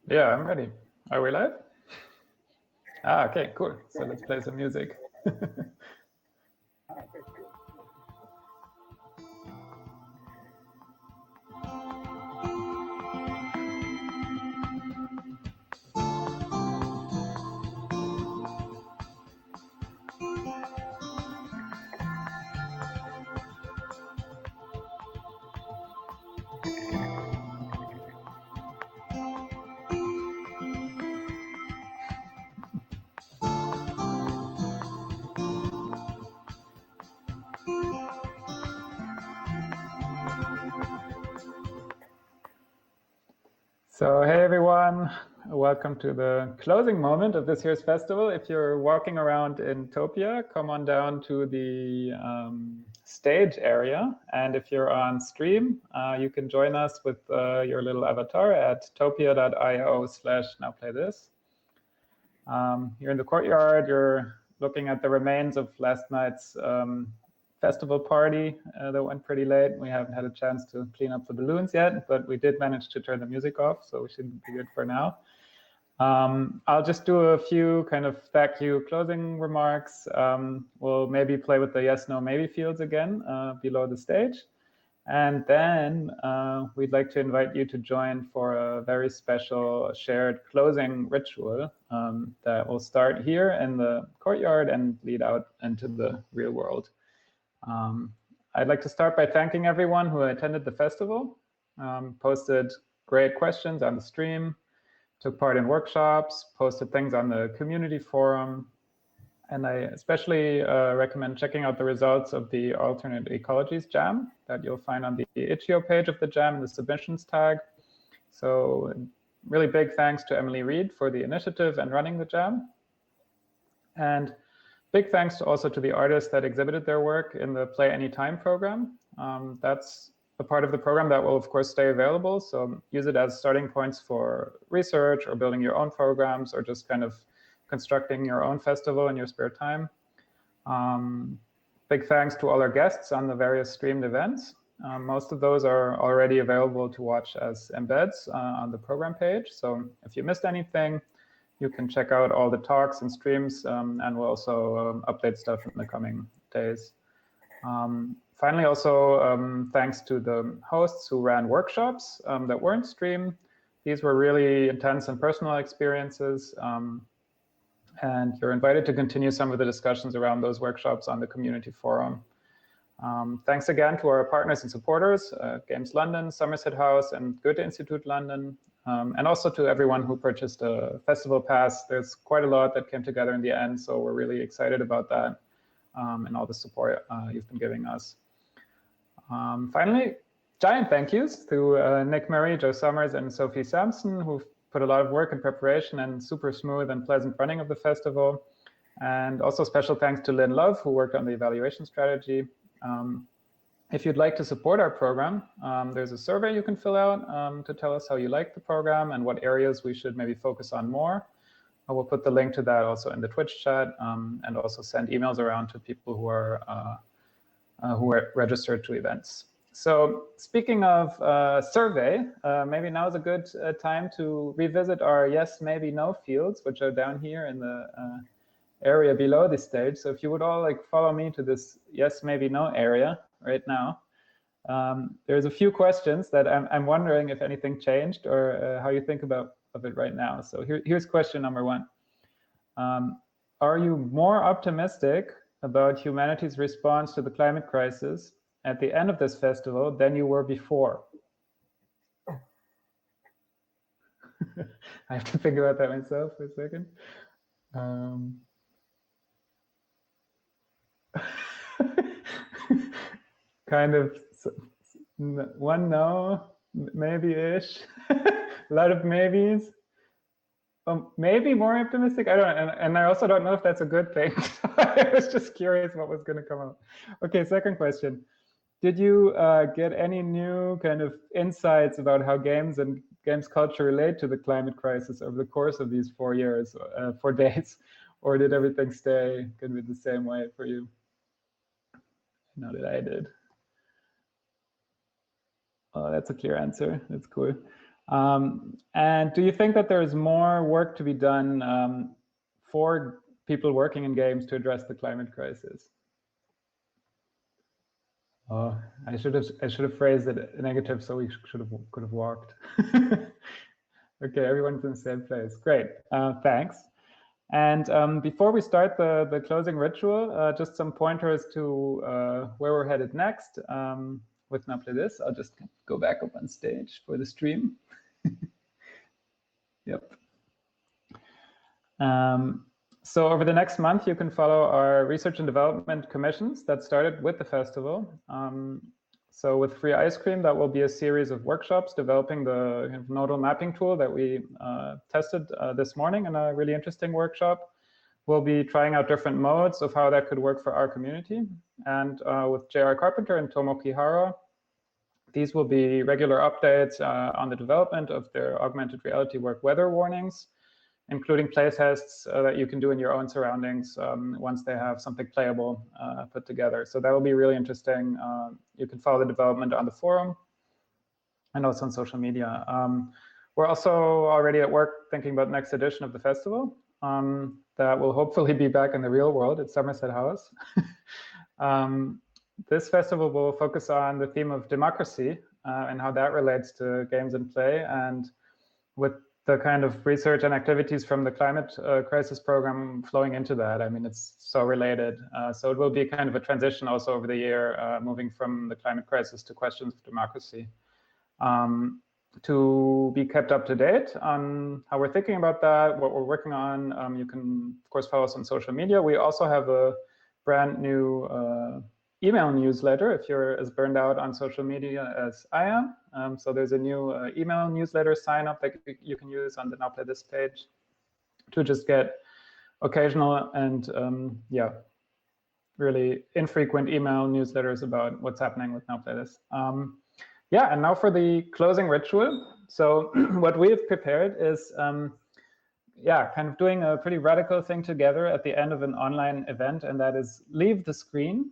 Yeah, I'm ready. Are we live? Okay, cool. So let's play some music. So hey everyone, welcome to the closing moment of this year's festival. If you're walking around in Topia, come on down to the stage area. And if you're on stream, you can join us with your little avatar at topia.io/nowplaythis. You're in the courtyard, you're looking at the remains of last night's festival party that went pretty late. We haven't had a chance to clean up the balloons yet, but we did manage to turn the music off, so we should be good for now. I'll just do a few kind of thank you closing remarks. We'll maybe play with the yes, no, maybe fields again below the stage. And then we'd like to invite you to join for a very special shared closing ritual that will start here in the courtyard and lead out into the real world. I'd like to start by thanking everyone who attended the festival, posted great questions on the stream, took part in workshops, posted things on the community forum. And I especially recommend checking out the results of the Alternate Ecologies Jam that you'll find on the Itch.io page of the Jam in the submissions tag. So really big thanks to Emily Reed for the initiative and running the Jam. And big thanks also to the artists that exhibited their work in the Play Anytime program. That's a part of the program that will, of course, stay available. So use it as starting points for research or building your own programs or just kind of constructing your own festival in your spare time. Big thanks to all our guests on the various streamed events. Most of those are already available to watch as embeds on the program page. So if you missed anything, you can check out all the talks and streams, and we'll also update stuff in the coming days. Finally, also thanks to the hosts who ran workshops that weren't streamed. These were really intense and personal experiences. And you're invited to continue some of the discussions around those workshops on the community forum. Thanks again to our partners and supporters, Games London, Somerset House, and Goethe Institute London, and also to everyone who purchased a festival pass. There's quite a lot that came together in the end, so we're really excited about that and all the support you've been giving us. Finally, giant thank yous to Nick Murray, Joe Summers, and Sophie Sampson, who've put a lot of work in preparation and super smooth and pleasant running of the festival. And also special thanks to Lynn Love, who worked on the evaluation strategy. If you'd like to support our program, there's a survey you can fill out to tell us how you like the program and what areas we should maybe focus on more. I will put the link to that also in the Twitch chat and also send emails around to people who are registered to events. So speaking of survey, maybe now is a good time to revisit our yes, maybe, no fields, which are down here in the area below the stage. So if you would all follow me to this yes, maybe, no area right now. There's a few questions that I'm wondering if anything changed or how you think of it right now. So here's question number one. Are you more optimistic about humanity's response to the climate crisis at the end of this festival than you were before? I have to think about that myself for a second. Kind of one no, maybe-ish. A lot of maybes. Maybe more optimistic. I don't know. And I also don't know if that's a good thing. I was just curious what was going to come out. Okay, second question. Did you get any new kind of insights about how games and games culture relate to the climate crisis over the course of these 4 years, 4 days? Or did everything stay kind of the same way for you? I know that I did. Oh, that's a clear answer. That's cool. And do you think that there's more work to be done for people working in games to address the climate crisis? Oh, I should have phrased it negative, so we could have walked. Okay, everyone's in the same place. Great, thanks. And before we start the closing ritual, just some pointers to where we're headed next with Now Play This. I'll just go back up on stage for the stream. Yep. So over the next month, you can follow our research and development commissions that started with the festival. So with Free Ice Cream, that will be a series of workshops developing the kind of nodal mapping tool that we tested this morning in a really interesting workshop. We'll be trying out different modes of how that could work for our community. And with J.R. Carpenter and Tomo Kihara, these will be regular updates on the development of their augmented reality work weather warnings, including playtests that you can do in your own surroundings once they have something playable put together. So that will be really interesting. You can follow the development on the forum and also on social media. We're also already at work thinking about next edition of the festival that will hopefully be back in the real world at Somerset House. This festival will focus on the theme of democracy and how that relates to games and play, and with the kind of research and activities from the climate crisis program flowing into that. I mean, it's so related. So it will be kind of a transition also over the year, moving from the climate crisis to questions of democracy. To be kept up to date on how we're thinking about that, what we're working on, you can, of course, follow us on social media. We also have a brand new email newsletter if you're as burned out on social media as I am. So there's a new email newsletter sign up that you can use on the Now Play This page to just get occasional and yeah, really infrequent email newsletters about what's happening with Now Play This. Yeah, and now for the closing ritual. So what we have prepared is yeah, kind of doing a pretty radical thing together at the end of an online event, and that is leave the screen.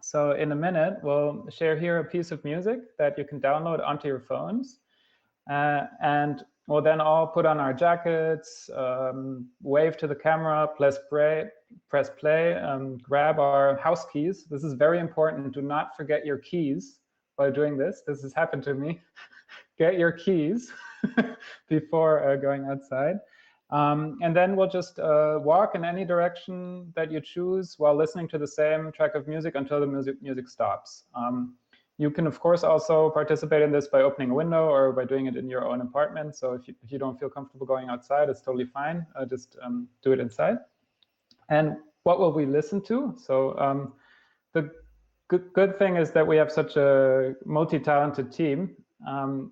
So in a minute, we'll share here a piece of music that you can download onto your phones. And we'll then all put on our jackets, wave to the camera, press play, grab our house keys. This is very important. Do not forget your keys while doing this. This has happened to me. Get your keys before going outside. And then we'll just walk in any direction that you choose while listening to the same track of music until the music stops. You can, of course, also participate in this by opening a window or by doing it in your own apartment. So if you don't feel comfortable going outside, it's totally fine. Just do it inside. And what will we listen to? So the good thing is that we have such a multi-talented team.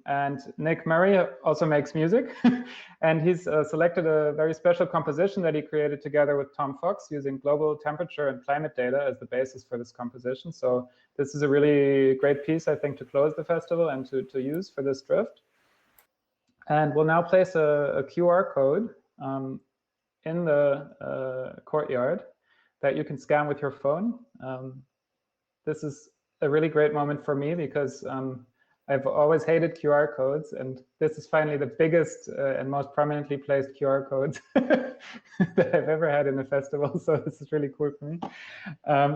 And Nick Murray also makes music, and he's selected a very special composition that he created together with Tom Fox using global temperature and climate data as the basis for this composition. So this is a really great piece, I think, to close the festival and to use for this drift. And we'll now place a QR code in the courtyard that you can scan with your phone. This is a really great moment for me because I've always hated QR codes, and this is finally the biggest and most prominently placed QR codes that I've ever had in a festival. So this is really cool for me.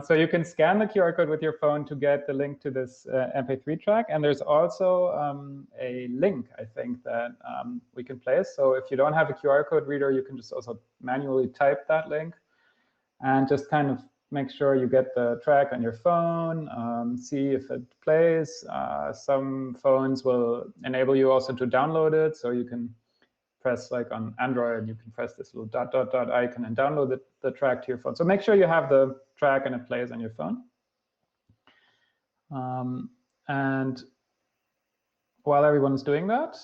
So you can scan the QR code with your phone to get the link to this MP3 track. And there's also a link, I think, that we can place. So if you don't have a QR code reader, you can just also manually type that link and just kind of make sure you get the track on your phone, see if it plays. Some phones will enable you also to download it. So you can press, like on Android, you can press this little ... icon and download the track to your phone. So make sure you have the track and it plays on your phone. And while everyone's doing that,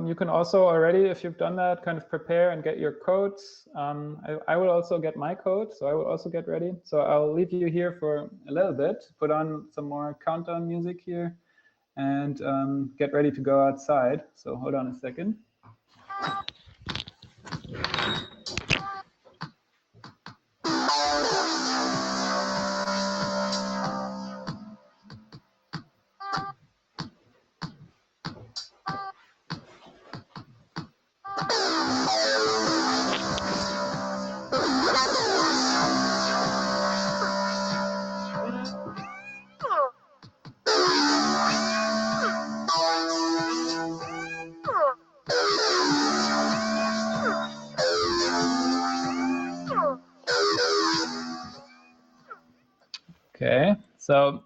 you can also already, if you've done that, kind of prepare and get your codes. I will also get my code, so I will also get ready. So I'll leave you here for a little bit, put on some more countdown music here, and get ready to go outside. So hold on a second. Okay, so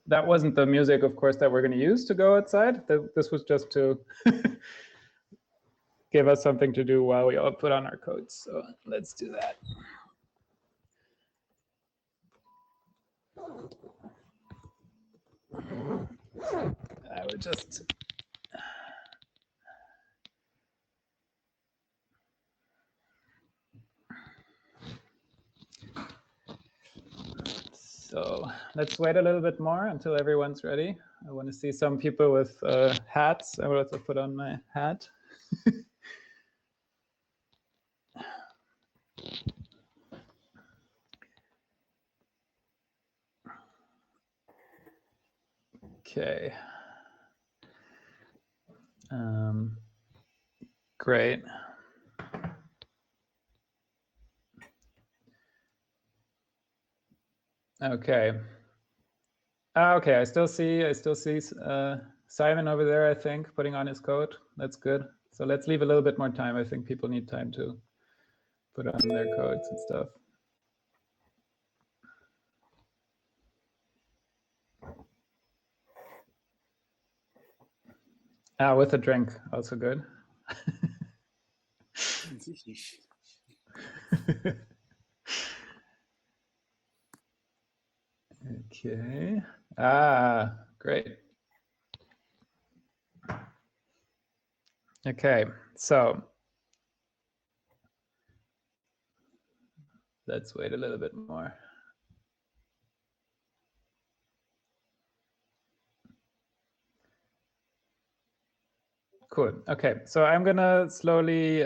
that wasn't the music, of course, that we're going to use to go outside. This was just to give us something to do while we all put on our coats. So let's do that. I would just... So let's wait a little bit more until everyone's ready. I want to see some people with hats. I will also put on my hat. Okay. Great. Okay. Okay, I still see Simon over there, I think, putting on his coat. That's good. So let's leave a little bit more time. I think people need time to put on their coats and stuff. With a drink, also good. Okay. Great. Okay, so let's wait a little bit more. Cool. Okay, so I'm gonna slowly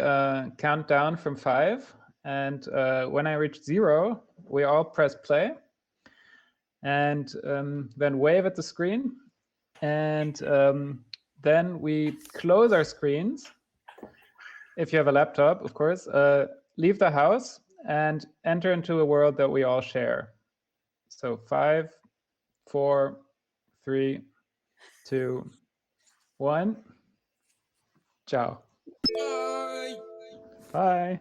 count down from 5, and when I reach 0, we all press play, and then wave at the screen, and then we close our screens. If you have a laptop, of course, leave the house and enter into a world that we all share. So 5, 4, 3, 2, 1. Ciao. Bye. Bye.